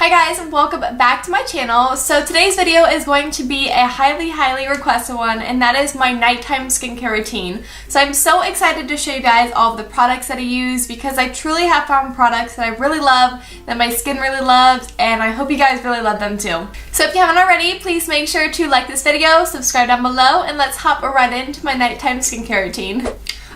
Hi guys, welcome back to my channel. So today's video is going to be a highly requested one, and that is my nighttime skincare routine. So I'm so excited to show you guys all of the products that I use because I truly have found products that I really love, that my skin really loves, and I hope you guys really love them too. So if you haven't already, please make sure to like this video, subscribe down below, and let's hop right into my nighttime skincare routine.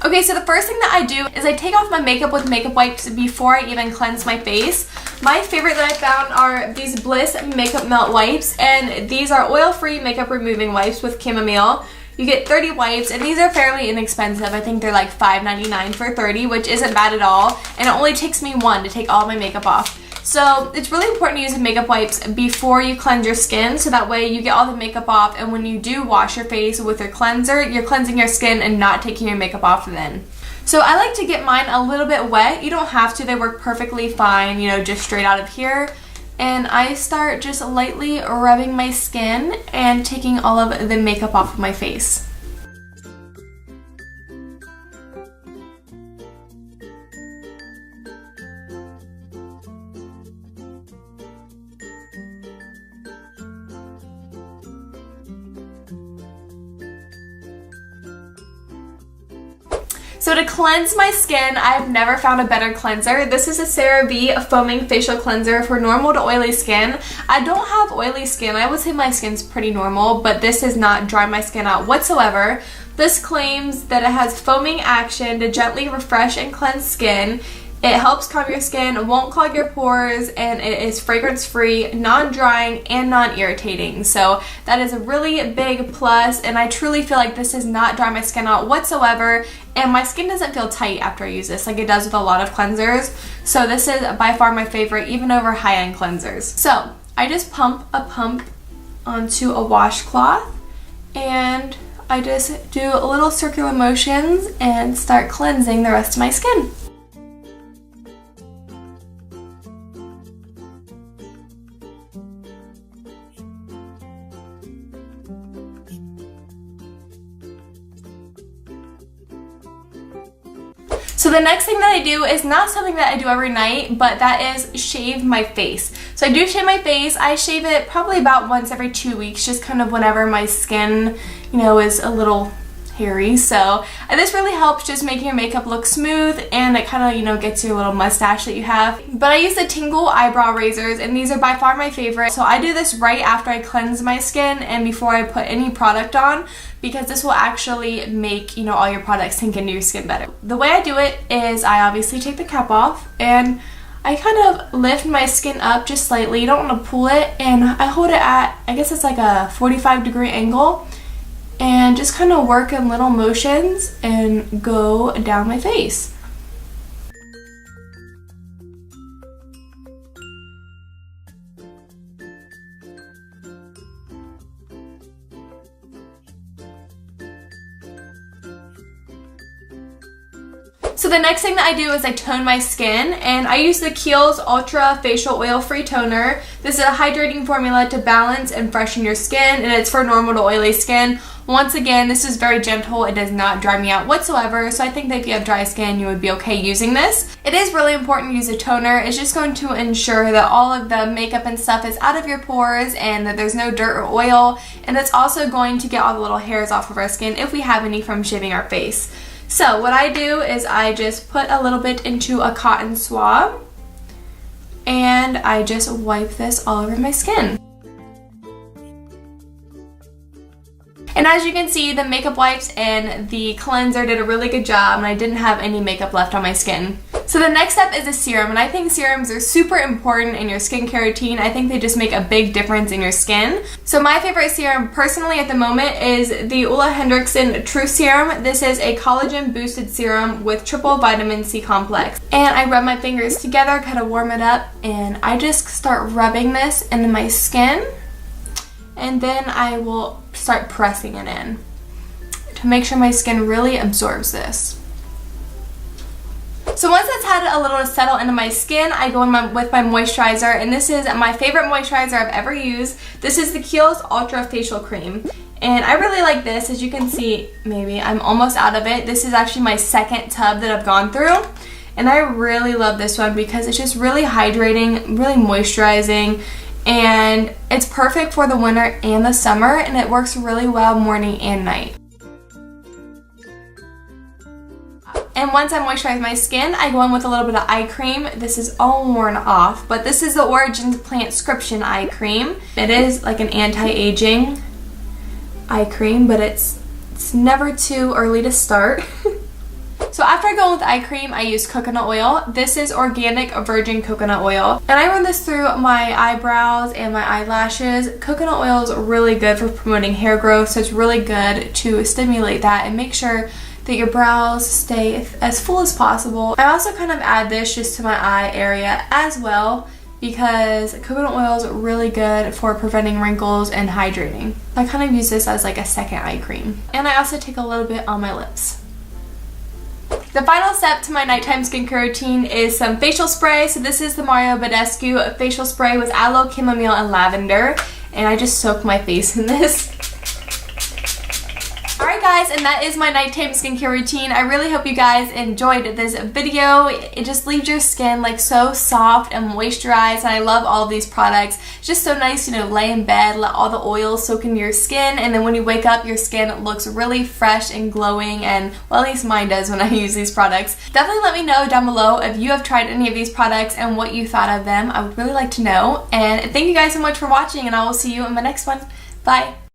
Okay, so the first thing that I do is I take off my makeup with makeup wipes before I even cleanse my face. My favorite that I found are these Bliss makeup melt wipes, and these are oil-free makeup removing wipes with chamomile. You get 30 wipes, and these are fairly inexpensive. I think they're like $5.99 for 30, which isn't bad at all, and it only takes me one to take all my makeup off. So it's really important to use makeup wipes before you cleanse your skin, so that way you get all the makeup off, and when you do wash your face with your cleanser, you're cleansing your skin and not taking your makeup off then. So I like to get mine a little bit wet. You don't have to, they work perfectly fine, you know, just straight out of here. And I start just lightly rubbing my skin and taking all of the makeup off of my face. So to cleanse my skin, I've never found a better cleanser. This is a Cerave foaming facial cleanser for normal to oily skin. I don't have oily skin. I would say my skin's pretty normal, but this does not dry my skin out whatsoever. This claims that it has foaming action to gently refresh and cleanse skin. It helps calm your skin, won't clog your pores, and it is fragrance-free, non-drying, and non-irritating. So that is a really big plus, and I truly feel like this does not dry my skin out whatsoever, and my skin doesn't feel tight after I use this like it does with a lot of cleansers. So this is by far my favorite, even over high-end cleansers. So I just pump onto a washcloth, and I just do little circular motions and start cleansing the rest of my skin. So the next thing that I do is not something that I do every night, but that is shave my face. So I do shave my face. I shave it probably about once every 2 weeks, just kind of whenever my skin, you know, is a little hairy. So this really helps just making your makeup look smooth, and it kind of, you know, gets your little mustache that you have. But I use the Tinkle eyebrow razors, and these are by far my favorite. So I do this right after I cleanse my skin and before I put any product on, because this will actually make, you know, all your products sink into your skin better. The way I do it is I obviously take the cap off, and I kind of lift my skin up just slightly. You don't want to pull it, and I hold it at, I guess it's like a 45-degree angle, and just kind of work in little motions and go down my face. So the next thing that I do is I tone my skin, and I use the Kiehls Ultra Facial Oil Free Toner. This is a hydrating formula to balance and freshen your skin, and it's for normal to oily skin. Once again, this is very gentle. It does not dry me out whatsoever, so I think that if you have dry skin, you would be okay using this. It is really important to use a toner. It's just going to ensure that all of the makeup and stuff is out of your pores and that there's no dirt or oil, and it's also going to get all the little hairs off of our skin if we have any from shaving our face. So what I do is I just put a little bit into a cotton swab, and I just wipe this all over my skin. And as you can see, the makeup wipes and the cleanser did a really good job, and I didn't have any makeup left on my skin. So the next step is a serum, and I think serums are super important in your skincare routine. I think they just make a big difference in your skin. So my favorite serum personally at the moment is the Henrikson True Serum. This is a collagen boosted serum with triple vitamin C complex. And I rub my fingers together, kind of warm it up, and I just start rubbing this into my skin. And then I will start pressing it in to make sure my skin really absorbs this. So once it's had a little settle into my skin, I go in with my moisturizer, and this is my favorite moisturizer I've ever used. This is the Kiehls Ultra Facial Cream. And I really like this. As you can see, maybe I'm almost out of it. This is actually my second tub that I've gone through. And I really love this one because it's just really hydrating, really moisturizing, and it's perfect for the winter and the summer, and it works really well morning and night. And once I moisturize my skin, I go in with a little bit of eye cream. This is all worn off, but this is the Origins Plantscription eye cream. It is like an anti-aging eye cream, but it's never too early to start. So after I go with eye cream, I use coconut oil. This is organic virgin coconut oil. And I run this through my eyebrows and my eyelashes. Coconut oil is really good for promoting hair growth, so it's really good to stimulate that and make sure that your brows stay as full as possible. I also kind of add this just to my eye area as well because coconut oil is really good for preventing wrinkles and hydrating. I kind of use this as like a second eye cream. And I also take a little bit on my lips. The final step to my nighttime skincare routine is some facial spray. So this is the Badescu facial spray with aloe, chamomile, and lavender. And I just soak my face in this. Alright guys, and that is my nighttime skincare routine. I really hope you guys enjoyed this video. It just leaves your skin like so soft and moisturized, and I love all of these products. It's just so nice, you know, lay in bed, let all the oil soak into your skin, and then when you wake up, your skin looks really fresh and glowing, and well, at least mine does when I use these products. Definitely let me know down below if you have tried any of these products and what you thought of them. I would really like to know. And thank you guys so much for watching, and I will see you in my next one. Bye!